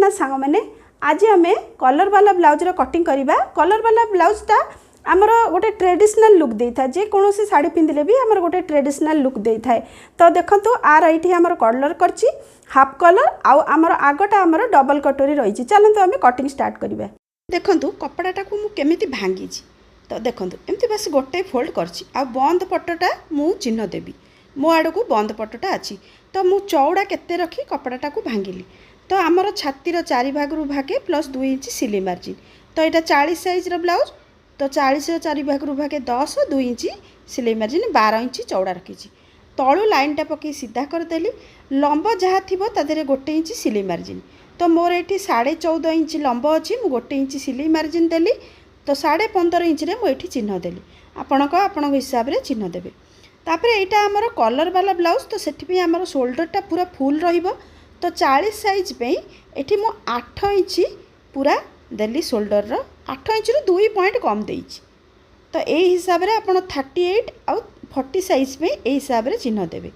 जगन्नाथ सांग मैंने आज आम कलर वाला ब्लाउजर कटिंग करवा। कलर वाला ब्लाउजटा आमर गोटे ट्रेडिशनल लुक दे था, जेकोसी शाढ़ी पिंधिले भी आमर गोटे ट्रेडिशनल लुक दे था। तो देखो आर ये आमर कलर करची हाफ कलर आउ आमर आगटा आमर डबल कटोरी रही। चलते आम कटिंग स्टार्ट करवा। देखु कपड़ाटा को मुझे भांगी, तो देखो एमती बस गोटे फोल्ड करची आ बंद पटटा मु चिन्ह देवी। मो आड़ को बंद पटटा अच्छी, तो मु चौड़ा केते रखी कपड़ाटा को भांगिली। तो आमर छातीर 4 भागरू भागे प्लस 2 इंच सिलाई मार्जिन। तो यहाँ 40 साइज ब्लाउज, तो 40 4 भागरू भागे 10 2 इंच सिलाई मार्जिन 12 इंच चौड़ा रखी। तलू लाइनटा पकई सीधा करदेली, लंब जहाँ थी तादेह 1 इंच सिलाई मार्जिन। तो मोर ये 14.5 इंच लंब अच्छी, मु 1 इंच सिलाई मार्जिन देली। तो 15.5 इंच मुझे चिन्ह देली। आपण हिसाब से चिन्ह देवे। तापर यहाँ आमर कलर वाला ब्लाउज, तो से आमर शोल्डरटा पूरा फुल रहिबो। तो 40 साइज पे ये मु 8 इंच पूरा देली शोल्डर 8 इंच रु 2 पॉइंट कम देइछि। तो यही हिसाब से आप 38 आउ 40 साइज पे यही हिसाब से चिन्ह देवे।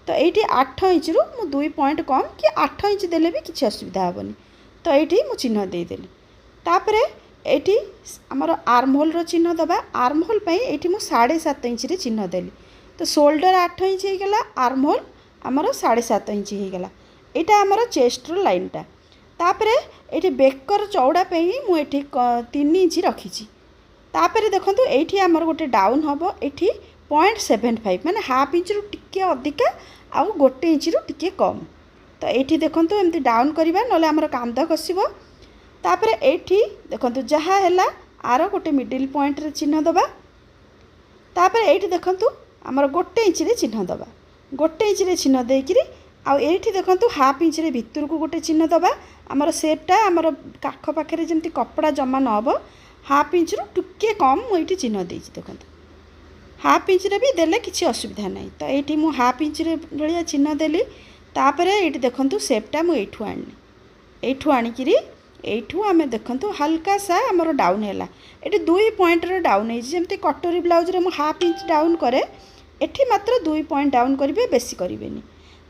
तो ये 8 इंच रु मु 2 पॉइंट कम कि 8 इंच देले भी किसी असुविधा हेनी। तो ये मु चिन्ह देदेली। तापर ये आमर आर्महोल चिन्ह दबा। आर्महोल ये 7.5 इंच चिन्ह देली। तो शोल्डर 8 इंच होगला, आर्महोल आमर 7.5 इंच होगला। यहाँ आमर चेस्टर लाइनटा। तापर ये बेकर चौड़ा मुझे 3 इंच रखी। तापर देखो ये आमर गोटे डाउन हम ये 0.75 माने हाफ इंच रु टिके अधिका आउ 1 इंच रु टिके कम। तो ये देखो एमती डाउन करवा ना आमर कांध खसब। तापर ये देखो जहाँ है आर गोटे मिडिल पॉइंट रे चिन्ह दबा। तापर ये देखो आमर 1 इंच रे चिन्ह दबा। 1 इंच रे चिन्ह देकरी आउठी देखो हाफ इंच रे भितर को गोटे चिन्ह दबा। आमर सेपटा आमर काख पाखे जमी कपड़ा जमा नहब हाफ इंच रु टिके कम मुझे चिन्ह दे। देखो हाफ इंच रे भी देले किसी असुविधा नहीं। तो ये मु हाफ इंच रे भाया चिन्ह देली। तापर ये देखो सेपटा मुझे यू आणिकी यू आम देखो हल्का सा आमर डाउन है। ये 2 पॉइंट डाउन होती कटोरी ब्लाउज रे मु हाफ इंच डाउन करे, एठी मात्र 2 पॉइंट डाउन करेंगे, बेसी करेंगे।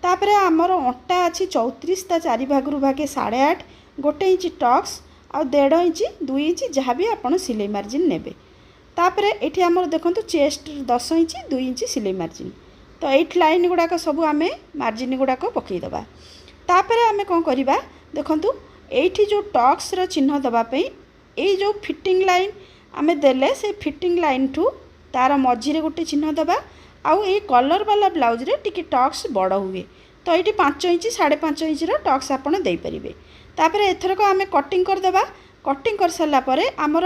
तापर आमर अंटा अच्छी 34 ता 4 भागरू भागे 8.5 1 इंच टक्स आ 1.5 इंच 2 इंच जहाँ भी आप सिलाई मार्जिन नेबे। तापर ये आमर देखो चेस्ट 10 इंच 2 इंच सिलाई मार्जिन। तो ये लाइन गुड़ाक सब आम मार्जिन गुड़ाक पकईदबा। तापर आम कौन करवा देखु ये जो टक्स चिन्ह दवाई ये जो फिटिंग लाइन आम देले से फिटिंग लाइन ठू तार मझीरे गोटे चिन्ह दबा। आउ ये कलर वाला ब्लाउज रे टिके टक्स बड़ हुए। तो ये 5 इंच 5.5 इंच टक्स आप देपारे। तापर एथरक आम कटिंग करदेबा। कटिंग कर सारा पर आमर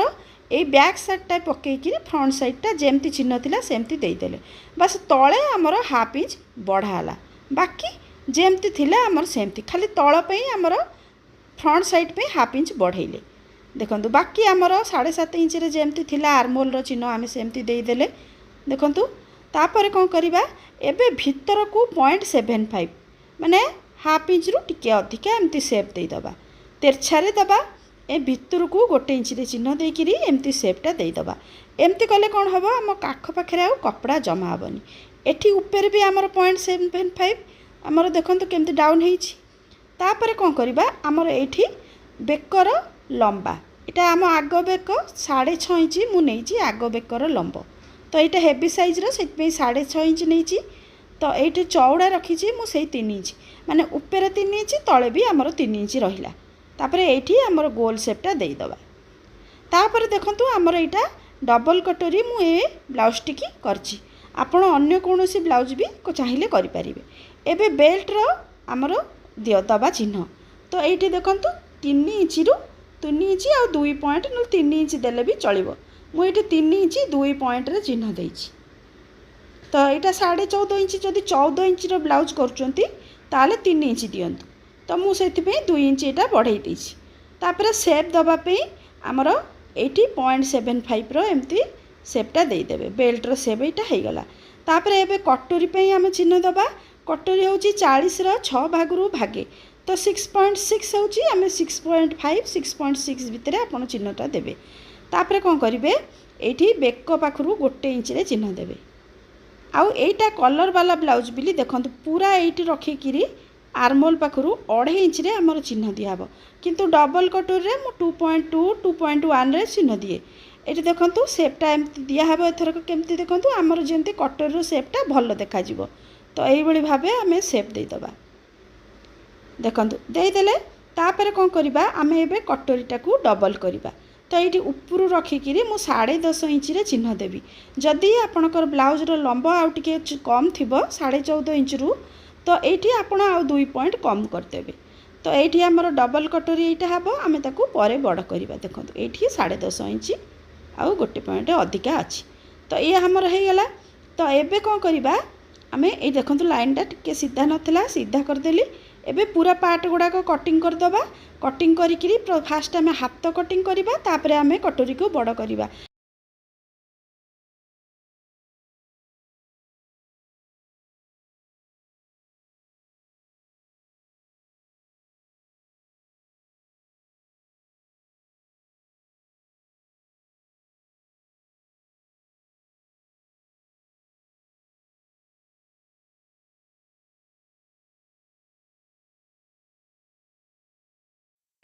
ये बैक साइडटा पकईकि फ्रंट साइडटा जेमती चिन्ह थिला सेमती देदेले। बस तले आमर हाफ इंच बढ़ाला, बाकी जेमती थिला आमर सेमती खाली तल पे आमर फ्रंट साइड पे हाफ इंच बढ़ेले। देखो बाकी आमर 7.5 इंच रे जेमती थिला आर्महोल चिन्ह आम सेमती देदेले। देखु तापर कौन करवा एबे भीतर को 0.75 माने हाफ इंच रु टिके अधिका एमती सेप देदबा। तेरछारे दबा ए भीतर को 1 इंच रे चिन्ह देकरी एमती सेपटा देदबा। एमती कले कौन हम आम काख पाखे आउ कपड़ा जमा हेनी। एठी ऊपर भी आमर 0.75 आमर देखो केमती डाउन होईछि। तापर कौन करवा आमर एठी बेकर लंबा इटा आम आग बेक 6.5 इंच मु नहीं आग बेकर लंब। तो ये हेवी साइज से 6.5 इंच नहीं। तो ये चौड़ा रखी मुझे 3 इंच माने ऊपर 3 इंच तले भी आमर 3 इंच रहा। तापर ये आमर गोल सेपटा देदबा। तापर देखो आमर यहाँ डबल कटोरी मुझे ब्लाउज टी करची। आपण अन्य कौन सी ब्लाउज भी चाहिए करें। एवं बेल्टर आमर दबा चिन्ह। तो ये देखो 3 इंच रु 3 इंच आ 2 पॉइंट ना 3 इंच देले भी चलो। मुझे 3 इंच 2 पॉइंट रे चिन्ह देइछि। तो यहाँ 14.5 इंच जदि 14 इंच ब्लाउज करुँच ताले 3 इंच दिंतु। तो मुझे 2 इंच यहाँ बढ़ई देइछि। तापर सेप दवाई आमर ये 0.75 एमती सेपटा देदेवे। बेल्टर सेप यहाँ होगला। तापर एबे कटोरी पे आम चिन्ह दबा। कटोरी हूँ 40 6 भागरू भागे। तो 6.6 हूँ आम 6.5 6.6 भितर आप चिन्हटा देवे। तापर कौन करेंगे ये बेक पाखु 1 इंच रे चिन्ह देवे। आउ एटा कलर वाला ब्लाउज बिली देखो पूरा ये रखिकी आर्मोल पाखु 2.5 इंच रे आमर चिन्ह दिहब किंतु डबल कटोरी मु 2.2 2.1 रे चिन्ह दिए। ये देखो सेपटा एमती दिहब एथरक केमती देखो आमर जमी कटोरी सेपटा भल देखा तो यही भाव आम सेप देदेबा देखु देदेले तापर कौन करवा आम ए कटोरीटा को डबल करवा तो ये ऊपर रखिकी मु 10.5 इंच रे चिन्ह देवी जदि आपणकर ब्लाउजर लंब आउ टिके कम थी 14.5 इंच रु तो ये आपड़ आउ 2 पॉइंट कम करदेवे तो ये आमर डबल कटोरी यहाँ हम आम ताकू पर बड़ करवा देखो ये 10.5 इंच आउ 1 पॉइंट अधिका अच्छी तो ये आमर हो गला। तो एबे कौन करवा आम ये देखो लाइनटा टिके सीधा नाला सीधा करदेली एबे पूरा पार्ट गुड़ाक कटिंग करदबा कटिंग करी फास्ट आम हाथ कटिंग करवा तापर आम कटोरी को बड़ करवा।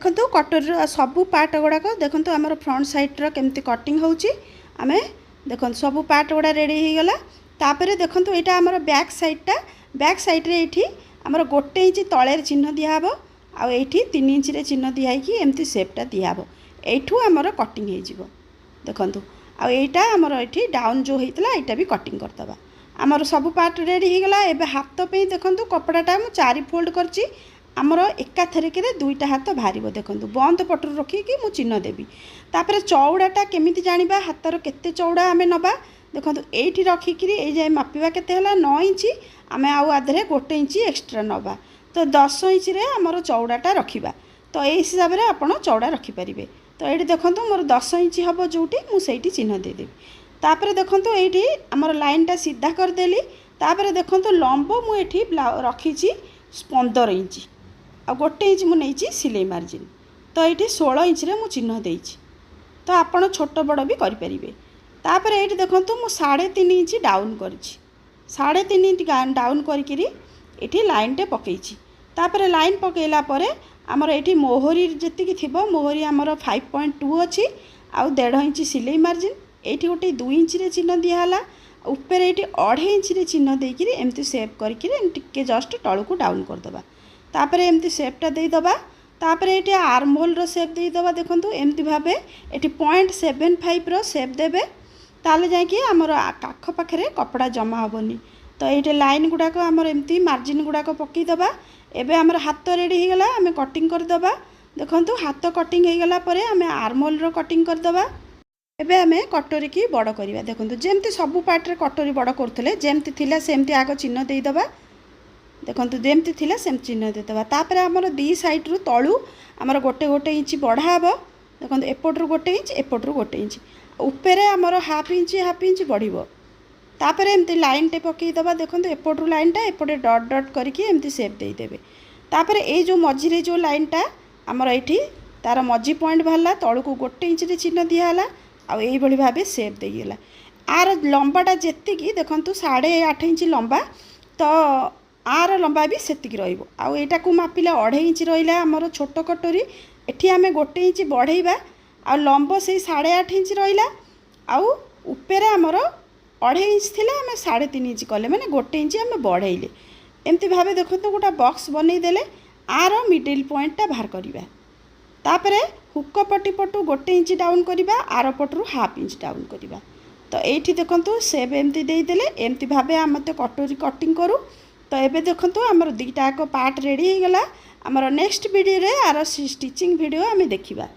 देखो कटोरी सबू पार्ट गुड़ाक देखो आमर फ्रंट साइड्र केमती कटिंग होची आम देखो सबू पार्ट गुड़ा रेडी हो गला। तापर देखो यहाँ आमर बैक साइड्रे ये आमर 1 इंच तले चिन्ह दिहब आउ ये 3 इंच रे चिन्ह दिहाई एमती सेपटा दिहब यू आमर कटिंग हो देखु आउ यहाँ आमर ये डाउन जो होता यहाँ भी कटिंग करदबा आमर सबू पार्ट रेडी हो गला। एबे हाथ पे देखो कपड़ाटा मु 4 फोल्ड करची आमर एकाथरक 2टा हाथ बाहर देखो बंद पटर रखिकी मु चिन्ह देवी तापर चौड़ाटा केमिति जानिबा हाथर केते चौड़ा आमे नबा देखो ये रखिकी ये मापिबा केते 9 इंच आम आउ आधे 1 इंच एक्सट्रा नबा तो 10 इंच रे आमर चौड़ाटा रखिबा तो ये हिसाब से आपड़ चौड़ा रखिपारे। तो ये देखो मोर 10 इंच हम जोटी मुझे चिन्ह देदेवी तापर देखो ये आमर लाइनटा सीधा करदेली तापर देखो लंब मुझे रखी 15 इंच आ 1 इंच मुझे सिलाई मार्जिन तो ये 16 इंच रे मु चिन्ह देइछि तो आपड़ छोट बड़ भी करें। तापर ये देखो मु 3.5 इंच डाउन करछि 3.5 इंच डाउन करी ये लाइनटे पकईछि तापर लाइन पकईला परे आमर ये मोहरी जी थी मोहरी आमर 5.2 अच्छी आउ 1.5 इंच सिलाई मार्जिन ये गोटे 2 इंच रे चिन्ह दिहला ऊपर ये 2.5 इंच रे चिन्ह देकी एमती सेप करके जस्ट तलू को डाउन करदबा तापर एमती सेपटा देदबा तापर ये आर्महोल रो सेप देदबा देखो एमती भावे ये 0.75 रो सेप देबे ताले जाकि आमर काख पाखे कपड़ा जमा हेनी तो ये लाइन गुड़ाक आमर एमती मार्जिन गुड़ाक पकईदबा एबे आमर हाथ रेडी हो गला आम कटिंग करदबा देखो हाथ कटिंग हो गला परे आम आर्महोल रो कटिंग करदबा। एबे आम कटोरी की बड़ करवा देखो जमती सबू पार्ट रे कटोरी बड़ करते जमती थिला सेमती आग चिन्ह देदबा देखो जमती थिला सेम चिन्ह देदबा तापर आमर 2 साइड रु तलू आमर 1 इंच बढ़ा हे देखो एपटू 1 इंच एपटू 1 इंच ऊपर आमर हाफ इंच बढ़िबो तापर एमती लाइन टे पकईदबा देखो एपटू लाइनटा एपटे डट डट करके एमती सेप देदेवे तापर ये जो मझिरे जो लाइनटा आमर ये तार मझी पॉइंट बाहरला तलू को 1 इंच रे चिन्ह दिहला आउ यही भाव सेप देगला आर लंबाटा जी देखु 8.5 इंच लंबा तो आर लंबा भी सेतिक रहिबो आउ एटा को मापिला 2.5 इंच रहिला हमर छोट कटोरी एठी आमे 1 इंच बढ़ेइबा आ लंब से 8.5 इंच रहिला आउ ऊपर हमर 2.5 इंच थिला आमे 3.5 इंच कले माने 1 इंच आमे बढ़ेइले एमती भाबे देखो गोटा बॉक्स बनै देले आर मिडिल पॉइंटटा बाहर करिबा तापरे हुक पट्टी पटू 1 इंच डाउन करिबा आर पटरू हाफ इंच डाउन करिबा तो एठी देखंतु सेब एमती देई देले एमती भाबे आमे तो कटोरी कटिंग करू तो एबे देखंतु हमर दुईटा पार्ट रेडी हो गला। हमर नेक्स्ट वीडियो रे आर स्टिचिंग वीडियो आमे देखिबा।